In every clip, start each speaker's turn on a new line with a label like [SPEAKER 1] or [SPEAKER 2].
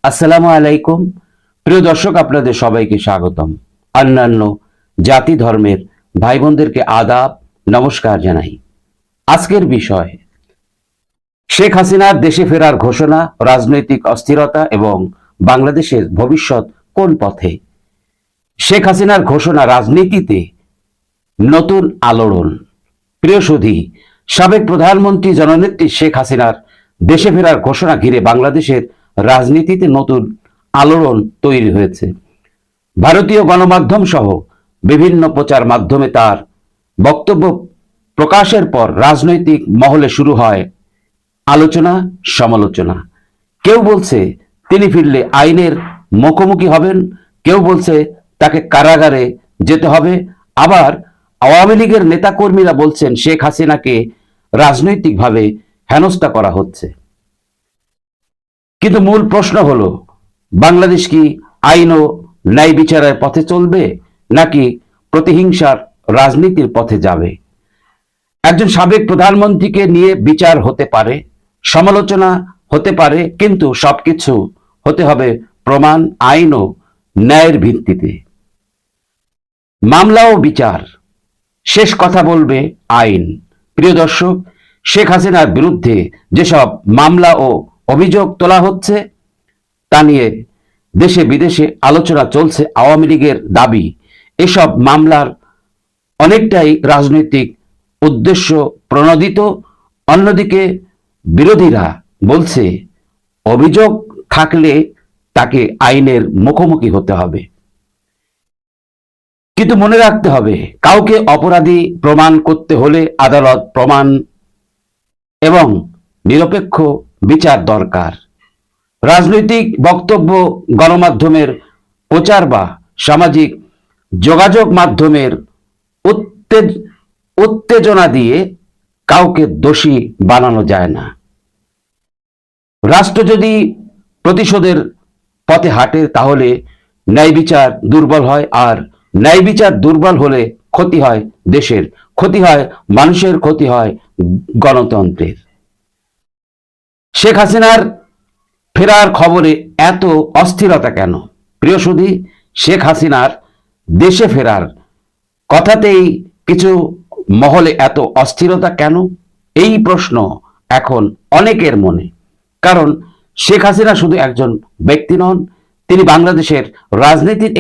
[SPEAKER 1] আসসালামু আলাইকুম। প্রিয় দর্শক, আপনাদের সবাইকে স্বাগতম। অন্যান্য জাতি ধর্মের ভাই বোনদেরকে আদাব, নমস্কার জানাই। আজকের বিষয় শেখ হাসিনার দেশে ফেরার ঘোষণা, রাজনৈতিক অস্থিরতা এবং বাংলাদেশের ভবিষ্যৎ কোন পথে। শেখ হাসিনার ঘোষণা রাজনীতিতে নতুন আলোড়ন। প্রিয় সুধী, সাবেক প্রধানমন্ত্রী জননেত্রী শেখ হাসিনার দেশে ফেরার ঘোষণা ঘিরে বাংলাদেশের রাজনীতিতে নতুন আলোড়ন তৈরি হয়েছে। ভারতীয় গণমাধ্যম সহ বিভিন্ন প্রচার মাধ্যমে তার বক্তব্য প্রকাশের পর রাজনৈতিক মহলে শুরু হয় আলোচনা সমালোচনা। কেউ বলছে তিনি ফিরলে আইনের মুখোমুখি হবেন, কেউ বলছে তাকে কারাগারে যেতে হবে, আবার আওয়ামী লীগের নেতাকর্মীরা বলছেন শেখ হাসিনাকে রাজনৈতিকভাবে হেনস্থা করা হচ্ছে। কিন্তু মূল প্রশ্ন হলো, বাংলাদেশ কি আইন ও ন্যায় বিচারের পথে চলবে নাকি প্রতিহিংসার রাজনীতির পথে যাবে? একজন সাবেক প্রধানমন্ত্রীকে নিয়ে বিচার হতে পারে, সমালোচনা হতে পারে, কিন্তু সবকিছু হতে হবে প্রমাণ, আইন ও ন্যায়ের ভিত্তিতে। মামলা ও বিচার, শেষ কথা বলবে আইন। প্রিয় দর্শক, শেখ হাসিনার বিরুদ্ধে যেসব মামলা ও অভিযোগ তোলা হচ্ছে তা নিয়ে দেশে বিদেশে আলোচনা চলছে। আওয়ামী লীগের দাবি এসব মামলার অনেকটাই রাজনৈতিক উদ্দেশ্য প্রণোদিত। অন্যদিকে বিরোধীরা বলছে অভিযোগ থাকলে তাকে আইনের মুখোমুখি হতে হবে। কিন্তু মনে রাখতে হবে, কাউকে অপরাধী প্রমাণ করতে হলে আদালত, প্রমাণ এবং নিরপেক্ষ বিচার দরকার। রাজনৈতিক বক্তব্য, গণমাধ্যমের প্রচার বা সামাজিক যোগাযোগ মাধ্যমের উত্তেজনা দিয়ে কাউকে দোষী বানানো যায় না। রাষ্ট্র যদি প্রতিশোধের পথে হাঁটে তাহলে ন্যায় বিচার দুর্বল হয়, আর ন্যায় বিচার দুর্বল হলে ক্ষতি হয় দেশের, ক্ষতি হয় মানুষের, ক্ষতি হয় গণতন্ত্রের। শেখ হাসিনার ফেরার খবরে এত অস্থিরতা কেন? প্রিয় সুধী, শেখ হাসিনার দেশে ফেরার কথাতেই কিছু মহলে এত অস্থিরতা কেন? এই প্রশ্ন এখন অনেকের মনে। কারণ শেখ হাসিনা শুধু একজন ব্যক্তি নন, তিনি বাংলাদেশের রাজনীতির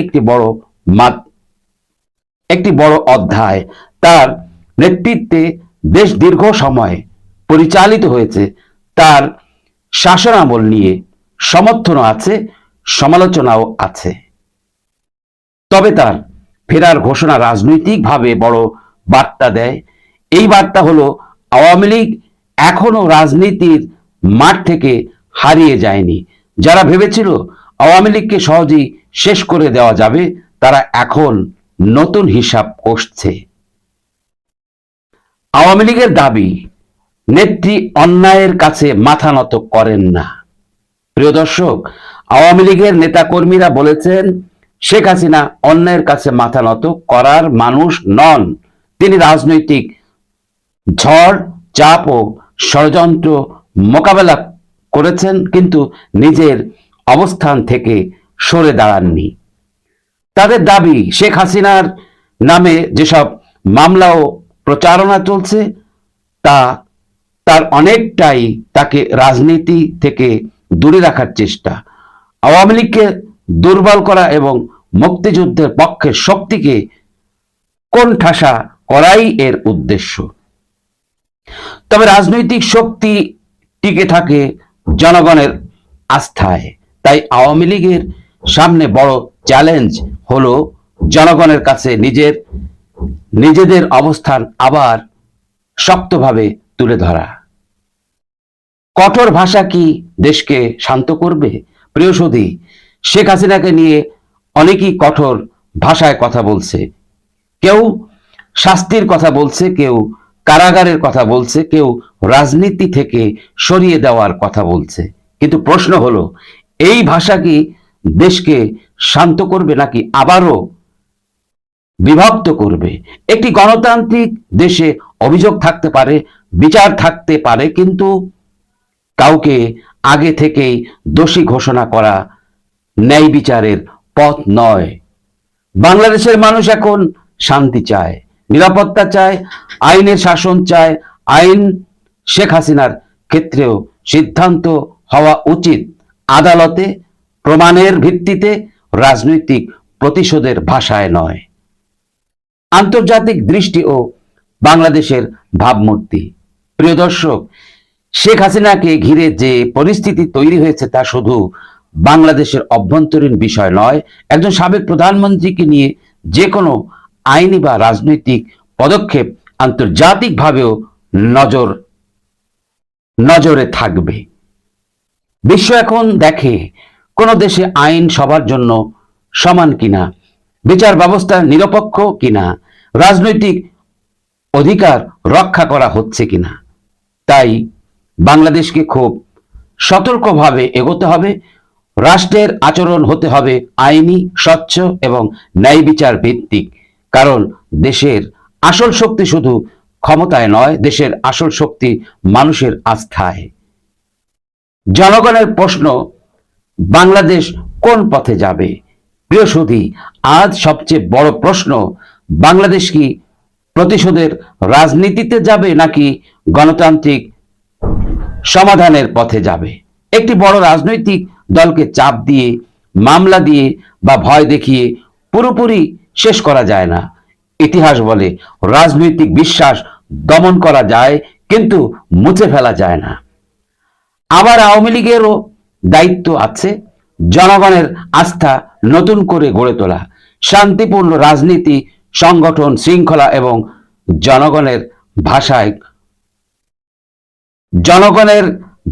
[SPEAKER 1] একটি বড় অধ্যায়। তার নেতৃত্বে দেশ দীর্ঘ সময় পরিচালিত হয়েছে। তার শাসনামল নিয়ে সমর্থনও আছে, সমালোচনাও আছে। তবে তার ফেরার ঘোষণা রাজনৈতিকভাবে বড় বার্তা দেয়। এই বার্তা হলো, আওয়ামী লীগ এখনো রাজনীতির মাঠ থেকে হারিয়ে যায়নি। যারা ভেবেছিল আওয়ামী লীগকে সহজেই শেষ করে দেওয়া যাবে, তারা এখন নতুন হিসাব কষছে। আওয়ামী লীগের দাবি, নেত্রী অন্যায়ের কাছে মাথা নত করেন না। প্রিয় দর্শক, আওয়ামী লীগের নেতাকর্মীরা বলেছেন শেখ হাসিনা অন্যায়ের কাছে মাথা নত করার মানুষ নন। তিনি রাজনৈতিক ঝড়, চাপ ও ষড়যন্ত্র মোকাবেলা করেছেন, কিন্তু নিজের অবস্থান থেকে সরে দাঁড়াননি। তাদের দাবি, শেখ হাসিনার নামে যেসব মামলা ও প্রচারণা চলছে তা তার অনেকটাই তাকে রাজনীতি থেকে দূরে রাখার চেষ্টা, আওয়ামী লীগকে দুর্বল করা এবং মুক্তিযুদ্ধের পক্ষের শক্তিকে কোণঠাসা করাই এর উদ্দেশ্য। তবে রাজনৈতিক শক্তি টিকে থাকে জনগণের আস্থায়। তাই আওয়ামী লীগের সামনে বড় চ্যালেঞ্জ হলো জনগণের কাছে নিজেদের অবস্থান আবার শক্তভাবে তুলে ধরা। কঠোর ভাষা কি দেশকে শান্ত করবে? প্রিয় সুধী, শেখ হাসিনাকে নিয়ে অনেকেই কঠোর ভাষায় কথা বলছে। কেউ শাস্তির কথা বলছে, কেউ কারাগারের কথা বলছে, কেউ রাজনীতি থেকে সরিয়ে দেওয়ার কথা বলছে। কিন্তু প্রশ্ন হলো, এই ভাষা কি দেশকে শান্ত করবে নাকি আবারও বিভক্ত করবে? একটি গণতান্ত্রিক দেশে অভিযোগ থাকতে পারে, বিচার থাকতে পারে, কিন্তু কাউকে আগে থেকেই দোষী ঘোষণা করা ন্যায় বিচারের পথ নয়। বাংলাদেশের মানুষ এখন শান্তি চায়, নিরাপত্তা চায়, আইনের শাসন চায়। আইন শেখ হাসিনার ক্ষেত্রেও সিদ্ধান্ত হওয়া উচিত আদালতে, প্রমাণের ভিত্তিতে, রাজনৈতিক প্রতিশোধের ভাষায় নয়। আন্তর্জাতিক দৃষ্টি ও বাংলাদেশের ভাবমূর্তি। প্রিয় দর্শক, শেখ হাসিনাকে ঘিরে যে পরিস্থিতি তৈরি হয়েছে তা শুধু বাংলাদেশের অভ্যন্তরীণ বিষয় নয়। একজন সাবেক প্রধানমন্ত্রীকে নিয়ে যে কোনো আইনি বা রাজনৈতিক পদক্ষেপ আন্তর্জাতিকভাবেও নজরে থাকবে। বিশ্ব এখন দেখে কোন দেশে আইন সবার জন্য সমান কিনা, বিচার ব্যবস্থা নিরপেক্ষ কিনা, রাজনৈতিক অধিকার রক্ষা করা হচ্ছে কিনা। তাই বাংলাদেশকে খুব সতর্কভাবে এগোতে হবে। রাষ্ট্রের আচরণ হতে হবে আইনি, স্বচ্ছ এবং ন্যায় বিচার ভিত্তিক। কারণ দেশের আসল শক্তি শুধু ক্ষমতায় নয়, দেশের আসল শক্তি মানুষের আস্থায়। জনগণের প্রশ্ন, বাংলাদেশ কোন পথে যাবে? প্রিয় সুধী, আজ সবচেয়ে বড় প্রশ্ন, বাংলাদেশ কি প্রতিশোধের রাজনীতিতে যাবে নাকি গণতান্ত্রিক সমাধানের পথে যাবে? একটি বড় রাজনৈতিক দলকে চাপ দিয়ে, মামলা দিয়ে বা ভয় দেখিয়ে পুরোপুরি শেষ করা যায় না। ইতিহাস বলে রাজনৈতিক বিশ্বাস দমন করা যায়, কিন্তু মুছে ফেলা যায় না। আবার আওয়ামী লীগেরও দায়িত্ব আছে জনগণের আস্থা নতুন করে গড়ে তোলা, শান্তিপূর্ণ রাজনীতি, সংগঠন, শৃঙ্খলা এবং জনগণের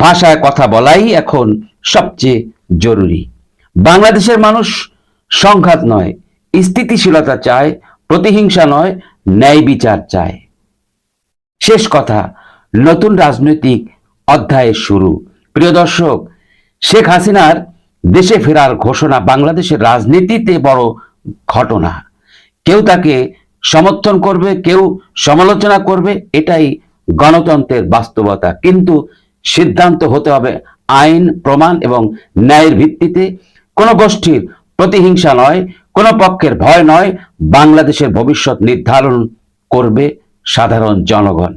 [SPEAKER 1] ভাষায় কথা বলাই এখন সবচেয়ে জরুরি। বাংলাদেশের মানুষ সংঘাত নয়, স্থিতিশীলতা চায়, প্রতিহিংসা নয়, ন্যায় বিচার চায়। শেষ কথা, নতুন রাজনৈতিক অধ্যায়ের শুরু। প্রিয় দর্শক, শেখ হাসিনার দেশে ফেরার ঘোষণা বাংলাদেশের রাজনীতিতে বড় ঘটনা। কেউ তাকে সমর্থন করবে, কেউ সমালোচনা করবে, এটাই গণতন্ত্রের বাস্তবতা। কিন্তু সিদ্ধান্ত হতে হবে আইন, প্রমাণ এবং ন্যায়ের ভিত্তিতে। কোনো গোষ্ঠীর প্রতিহিংসা নয়, কোনো পক্ষের ভয় নয়। বাংলাদেশের ভবিষ্যৎ নির্ধারণ করবে সাধারণ জনগণ।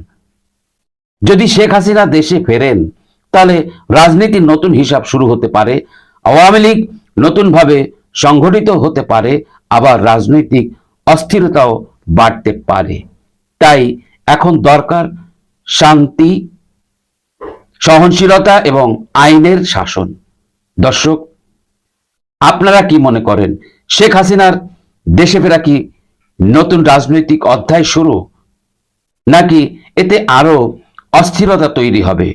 [SPEAKER 1] যদি শেখ হাসিনা দেশে ফেরেন, তাহলে রাজনীতির নতুন হিসাব শুরু হতে পারে। আওয়ামী লীগ নতুনভাবে সংগঠিত হতে পারে, আবার রাজনৈতিক অস্থিরতাও বাড়তে পারে। তাই এখন দরকার শান্তি, সহনশীলতা এবং আইনের শাসন। দর্শক, আপনারা কি মনে করেন, শেখ হাসিনার দেশে ফেরা কি নতুন রাজনৈতিক অধ্যায় শুরু, নাকি এতে আরো অস্থিরতা তৈরি হবে?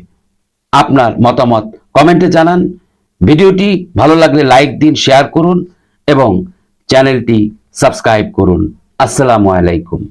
[SPEAKER 1] আপনার মতামত কমেন্টে জানান। ভিডিওটি ভালো লাগলে লাইক দিন, শেয়ার করুন এবং চ্যানেলটি সাবস্ক্রাইব করুন। আসসালামু আলাইকুম।